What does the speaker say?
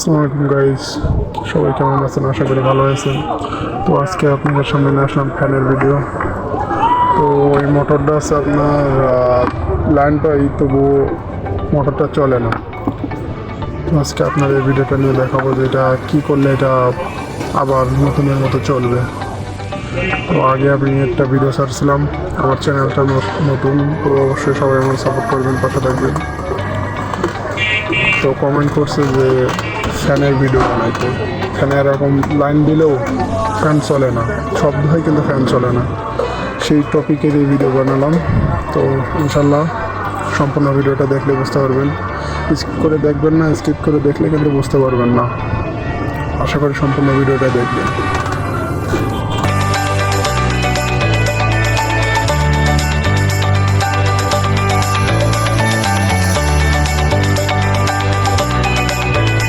আসসালামু আলাইকুম গাইস, সবাই কেমন আছেন? আশা করি ভালো আছেন। তো আজকে আপনাদের সামনে নিয়ে আসলাম ফ্যানের ভিডিও। তো এই মোটরটা আছে আপনার লাইন পাই, তবু মোটরটা চলে না। তো আজকে আপনার এই ভিডিওটা নিয়ে দেখাবো যে এটা কী করলে এটা আবার নতুনের মতো চলবে। তো আগে আমি একটা ভিডিও ছাড়ছিলাম, আমার চ্যানেলটা নতুন, তো অবশ্যই সবাই আমার সাপোর্ট করবেন, পাশে থাকবেন। তো কমেন্ট করছে যে ফ্যানের ভিডিও বানাইতে, ফ্যানে এরকম লাইন দিলেও ফ্যান চলে না, শব্দ হয় কিন্তু ফ্যান চলে না। সেই টপিকের এই ভিডিও বানালাম। তো ইনশাল্লাহ সম্পূর্ণ ভিডিওটা দেখলে বুঝতে পারবেন। স্কিপ করে দেখবেন না, স্কিপ করে দেখলে কিন্তু বুঝতে পারবেন না। আশা করি সম্পূর্ণ ভিডিওটা দেখবেন।